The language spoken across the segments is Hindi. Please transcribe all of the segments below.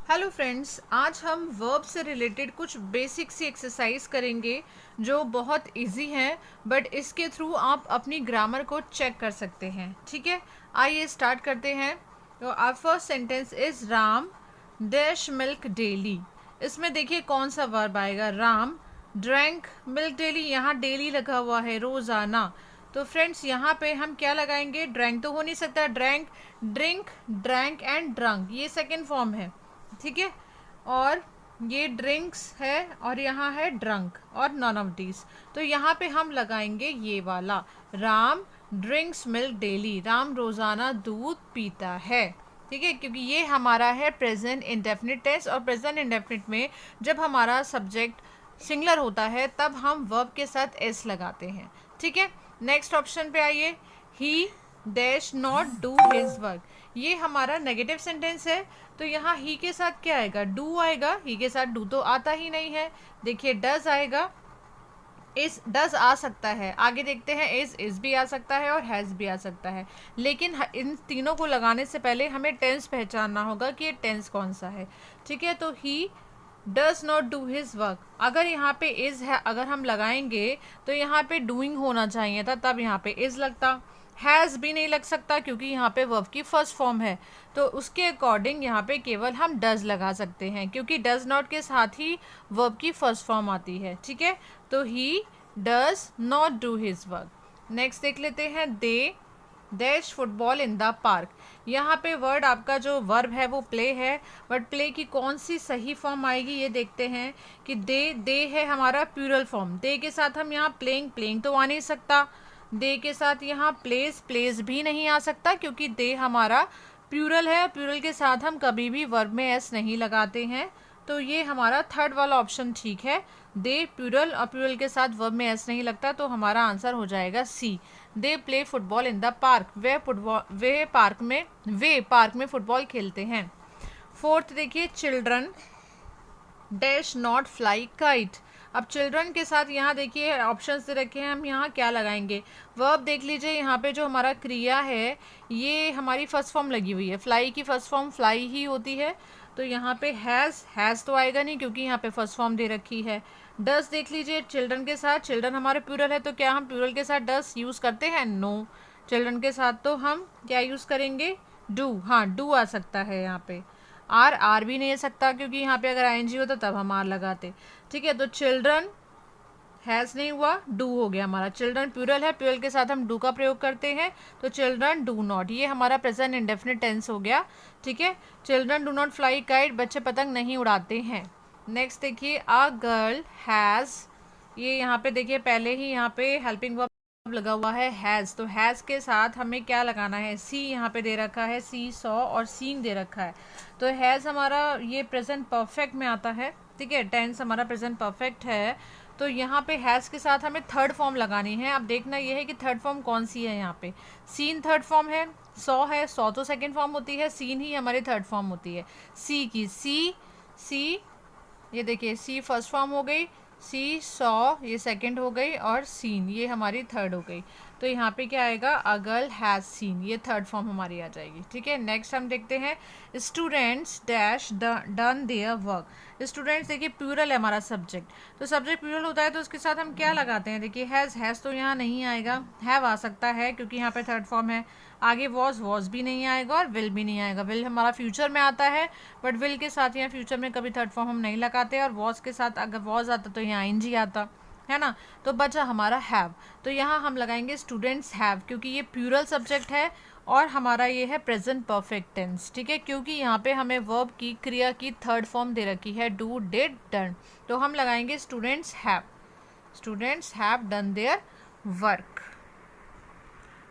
हेलो फ्रेंड्स, आज हम वर्ब से रिलेटेड कुछ बेसिक सी एक्सरसाइज करेंगे जो बहुत इजी हैं, बट इसके थ्रू आप अपनी ग्रामर को चेक कर सकते हैं। ठीक है, आइए स्टार्ट करते हैं। तो our first sentence is Ram dash milk daily. इसमें देखिए कौन सा वर्ब आएगा। राम ड्रैंक मिल्क डेली, यहाँ डेली लगा हुआ है, रोजाना। तो फ्रेंड्स यहाँ पे हम क्या लगाएंगे, ड्रैंक तो हो नहीं सकता, drank drink drank and drunk, ये सेकेंड फॉर्म है। ठीक है, और ये ड्रिंक्स है और यहाँ है ड्रंक और नॉन ऑफ दीज। तो यहाँ पे हम लगाएंगे ये वाला, Ram drinks milk daily, Ram रोज़ाना दूध पीता है। ठीक है, क्योंकि ये हमारा है प्रेजेंट इंडेफिनिट टेंस, और प्रेजेंट इंडेफिनिट में जब हमारा सब्जेक्ट सिंगुलर होता है तब हम वर्ब के साथ एस लगाते हैं। ठीक है, नेक्स्ट ऑप्शन पे आइए। ही dash not do his work, ये हमारा नेगेटिव सेंटेंस है। तो यहाँ ही के साथ क्या आएगा, डू आएगा। ही के साथ डू तो आता ही नहीं है। देखिए डज आएगा, इस डज आ सकता है, आगे देखते हैं इज भी आ सकता है और हैज़ भी आ सकता है। लेकिन इन तीनों को लगाने से पहले हमें टेंस पहचानना होगा कि ये टेंस कौन सा है। ठीक है, तो he does not do his work, अगर यहाँ पे इज है, अगर हम लगाएंगे तो यहाँ पे डूइंग होना चाहिए था, तब यहाँ पे इज लगता। हैज़ भी नहीं लग सकता क्योंकि यहाँ पे वर्ब की फर्स्ट फॉर्म है, तो उसके अकॉर्डिंग यहाँ पे केवल हम डज लगा सकते हैं, क्योंकि डज नॉट के साथ ही वर्ब की फर्स्ट फॉर्म आती है। ठीक है, तो he does not do his work. Next देख लेते हैं, they dash football in the park. यहाँ पे वर्ड आपका जो वर्ब है वो प्ले है, बट प्ले की कौन सी सही फॉर्म आएगी ये देखते हैं कि दे है हमारा प्लूरल फॉर्म। दे के साथ हम यहाँ प्लेइंग तो आ नहीं सकता, दे के साथ यहाँ प्लेस भी नहीं आ सकता, क्योंकि दे हमारा प्लूरल है। प्लूरल के साथ हम कभी भी वर्ब में एस नहीं लगाते हैं, तो ये हमारा थर्ड वाला ऑप्शन ठीक है। दे प्लूरल और प्लूरल के साथ वर्ब में एस नहीं लगता, तो हमारा आंसर हो जाएगा C. They play football in the park, वे पार्क में फुटबॉल खेलते हैं। फोर्थ देखिए, children dash not fly kite. अब चिल्ड्रन के साथ यहाँ देखिए ऑप्शंस दे रखे हैं, हम यहाँ क्या लगाएंगे। वर्ब देख लीजिए, यहाँ पे जो हमारा क्रिया है ये हमारी फर्स्ट फॉर्म लगी हुई है, फ्लाई की फर्स्ट फॉर्म फ्लाई ही होती है, तो यहाँ पे हैज़ तो आएगा नहीं क्योंकि यहाँ पे फर्स्ट फॉर्म दे रखी है। डस देख लीजिए चिल्ड्रन के साथ, चिल्ड्रन हमारे प्लूरल है, तो क्या हम प्लूरल के साथ डस यूज़ करते हैं, नो। चिल्ड्रन के साथ तो हम क्या यूज़ करेंगे, डू। हाँ, डू आ सकता है यहाँ पे। आर भी नहीं आ सकता क्योंकि यहाँ पे अगर आईएनजी होता तब हम आर लगाते। ठीक है, तो चिल्ड्रन हैज़ नहीं हुआ, डू हो गया हमारा। चिल्ड्रन प्लूरल है, प्लूरल के साथ हम डू का प्रयोग करते हैं, तो चिल्ड्रन डू नॉट, ये हमारा प्रेजेंट इंडेफिनिट टेंस हो गया। ठीक है, children do not fly kite, बच्चे पतंग नहीं उड़ाते हैं। नेक्स्ट देखिए, अ गर्ल हैज़, ये यहाँ पे देखिए पहले ही यहाँ पे हेल्पिंग वर्ब लगा हुआ है हैज़, तो हैज़ के साथ हमें क्या लगाना है, सी यहाँ पे दे रखा है, सी सॉ और सीन दे रखा है, तो हैज़ हमारा ये प्रेजेंट परफेक्ट में आता है। ठीक है, टेंस हमारा प्रेजेंट परफेक्ट है, तो यहाँ पे हैज़ के साथ हमें थर्ड फॉर्म लगानी है। अब देखना ये है कि थर्ड फॉर्म कौन सी है, यहाँ पे सीन थर्ड फॉर्म है, सॉ है, सॉ तो सेकेंड फॉर्म होती है, सीन ही हमारी थर्ड फॉर्म होती है। सी की सी, ये देखिए सी फर्स्ट फॉर्म हो गई, सी सॉ ये सेकंड हो गई, और सीन ये हमारी थर्ड हो गई, तो यहाँ पे क्या आएगा, अ गर्ल हैज़ सीन, ये थर्ड फॉर्म हमारी आ जाएगी। ठीक है, नेक्स्ट हम देखते हैं, students dash done their work. Students देखिए प्लूरल है हमारा सब्जेक्ट, तो सब्जेक्ट प्लूरल होता है तो उसके साथ हम क्या लगाते हैं, देखिए हैज़ तो यहाँ नहीं आएगा, हैव आ सकता है क्योंकि यहाँ पे थर्ड फॉर्म है। आगे वॉज भी नहीं आएगा और विल भी नहीं आएगा, विल हमारा फ्यूचर में आता है, बट विल के साथ यहाँ फ्यूचर में कभी थर्ड फॉर्म हम नहीं लगाते, और वॉज के साथ अगर वॉज आता तो यहाँ आईएनजी आता है ना, तो बचा हमारा हैव, तो यहाँ हम लगाएंगे स्टूडेंट्स हैव, क्योंकि ये प्लूरल सब्जेक्ट है और हमारा ये है प्रेजेंट परफेक्ट टेंस। ठीक है, क्योंकि यहाँ पे हमें वर्ब की क्रिया की थर्ड फॉर्म दे रखी है, डू डिड डन, तो हम लगाएंगे students have done their work.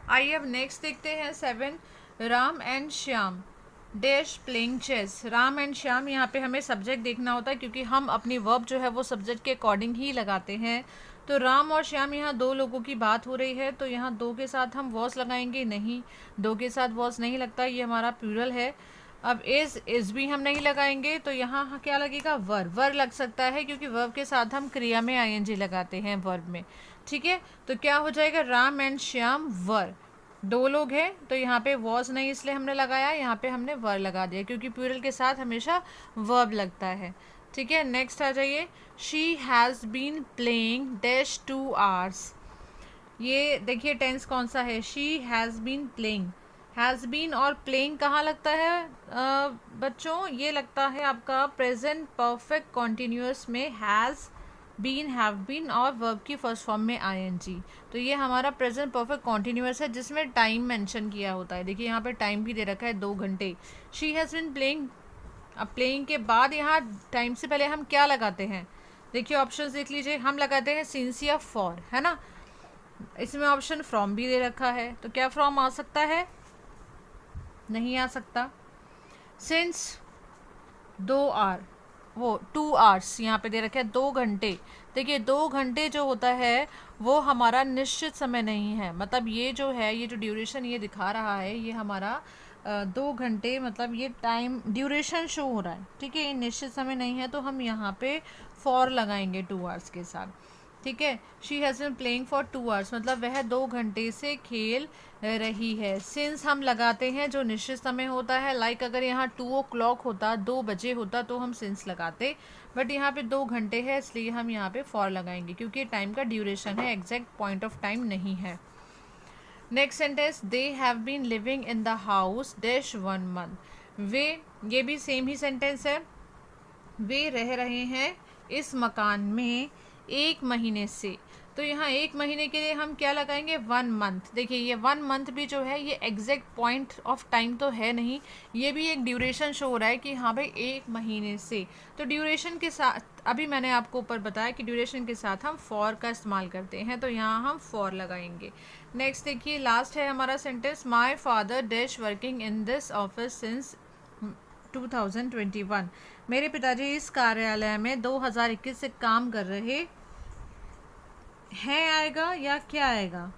आइए अब नेक्स्ट देखते हैं 7, Ram and Shyam dash playing chess. Ram and Shyam, यहाँ पे हमें सब्जेक्ट देखना होता है क्योंकि हम अपनी वर्ब जो है वो सब्जेक्ट के अकॉर्डिंग ही लगाते हैं। तो राम और श्याम, यहाँ दो लोगों की बात हो रही है, तो यहाँ दो के साथ हम वॉस लगाएंगे, नहीं, दो के साथ वॉस नहीं लगता, ये हमारा प्लूरल है। अब इज भी हम नहीं लगाएंगे, तो यहाँ क्या लगेगा, वर लग सकता है क्योंकि वर्ब के साथ हम क्रिया में आईएनजी लगाते हैं वर्ब में। ठीक है, तो क्या हो जाएगा, राम एंड श्याम वर 2 लोग हैं तो यहाँ पे वॉज नहीं इसलिए हमने लगाया, यहाँ पे हमने वर लगा दिया क्योंकि प्लूरल के साथ हमेशा वर्ब लगता है। ठीक है, नेक्स्ट आ जाइए। She has been playing dash 2 hours। ये देखिए टेंस कौन सा है, she has been playing. Has been और प्लेइंग कहाँ लगता है बच्चों, ये लगता है आपका प्रेजेंट परफेक्ट कॉन्टिन्यूअस में हैज़ बीन, हैव बीन और वर्ब की फर्स्ट फॉर्म में आईएनजी। तो ये हमारा प्रेजेंट परफेक्ट कॉन्टिन्यूअस है जिसमें टाइम मेंशन किया होता है। देखिए यहाँ पे टाइम भी दे रखा है 2 घंटे। शी हैज़ बीन प्लेइंग, अब प्लेइंग के बाद यहाँ टाइम से पहले हम क्या लगाते हैं, देखिए ऑप्शंस देख लीजिए, हम लगाते हैं सिंस या फॉर, है ना। इसमें ऑप्शन फ्रॉम भी दे रखा है, तो क्या फ्रॉम आ सकता है, नहीं आ सकता। सिंस 2 hours यहाँ पे दे रखे हैं 2 घंटे। देखिए 2 घंटे जो होता है वो हमारा निश्चित समय नहीं है, मतलब ये जो है, ये जो ड्यूरेशन ये दिखा रहा है ये हमारा 2 घंटे, मतलब ये टाइम ड्यूरेशन शो हो रहा है। ठीक है, ये निश्चित समय नहीं है तो हम यहाँ पे फॉर लगाएंगे 2 hours के साथ। ठीक है, she has been playing for 2 hours, मतलब वह 2 घंटे से खेल रही है। सिंस हम लगाते हैं जो निश्चित समय होता है, लाइक अगर यहाँ 2 o'clock होता, 2 बजे होता तो हम सिंस लगाते, बट यहाँ पे 2 घंटे है इसलिए हम यहाँ पे फॉर लगाएंगे क्योंकि टाइम का ड्यूरेशन है, एग्जैक्ट पॉइंट ऑफ टाइम नहीं है। Next sentence, they have been living in the house dash 1 month। वे, ये भी सेम ही सेंटेंस है, वे रह रहे हैं इस मकान में 1 महीने से। तो यहाँ 1 महीने के लिए हम क्या लगाएंगे, 1 month। देखिए ये 1 month भी जो है ये एग्जैक्ट पॉइंट ऑफ टाइम तो है नहीं, ये भी एक ड्यूरेशन शो हो रहा है कि हाँ भाई 1 महीने से। तो ड्यूरेशन के साथ, अभी मैंने आपको ऊपर बताया कि ड्यूरेशन के साथ हम फॉर का इस्तेमाल करते हैं, तो यहाँ हम फॉर लगाएंगे। नेक्स्ट देखिए लास्ट है हमारा sentence, my father dash working in this office since 2021। मेरे पिताजी इस कार्यालय में 2021 से काम कर रहे हैं, आएगा या क्या आएगा,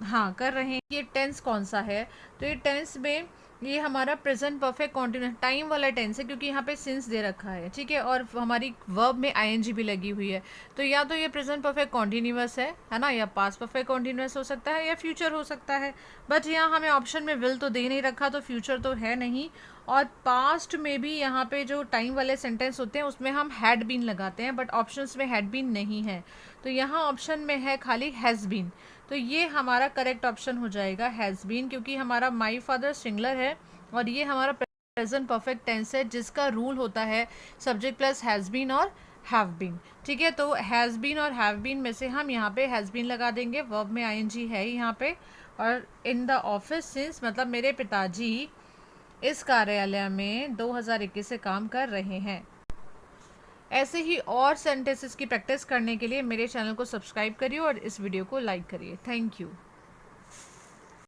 हाँ कर रहे हैं। ये टेंस कौन सा है, तो ये टेंस में ये हमारा प्रेजेंट परफेक्ट कॉन्टिन्यूस टाइम वाला टेंस है क्योंकि यहाँ पे सिंस दे रखा है। ठीक है, और हमारी वर्ब में आईएनजी भी लगी हुई है, तो या तो ये प्रेजेंट परफेक्ट कॉन्टिन्यूस है ना, या पास्ट परफेक्ट कॉन्टिन्यूस हो सकता है या फ्यूचर हो सकता है। बट यहाँ हमें ऑप्शन में विल तो दे नहीं रखा, तो फ्यूचर तो है नहीं। और पास्ट में भी यहाँ पे जो टाइम वाले सेंटेंस होते हैं उसमें हम हैड बीन लगाते हैं, बट ऑप्शंस में हैड बीन नहीं है, तो यहाँ ऑप्शन में है खाली हैज़ बीन। तो ये हमारा करेक्ट ऑप्शन हो जाएगा हैज़ बीन, क्योंकि हमारा माई फादर सिंगुलर है और ये हमारा प्रेजेंट परफेक्ट टेंस है जिसका रूल होता है सब्जेक्ट प्लस हैज़ बीन और हैव बीन। ठीक है, तो हैज़ बीन और हैव बीन में से हम यहाँ पे हैज़ बीन लगा देंगे, वर्ब में आईएनजी है यहाँ पे, और इन द ऑफिस सिंस मतलब मेरे पिताजी इस कार्यालय में 2021 से काम कर रहे हैं। ऐसे ही और सेंटेंसेस की प्रैक्टिस करने के लिए मेरे चैनल को सब्सक्राइब करिए और इस वीडियो को लाइक करिए। Thank you.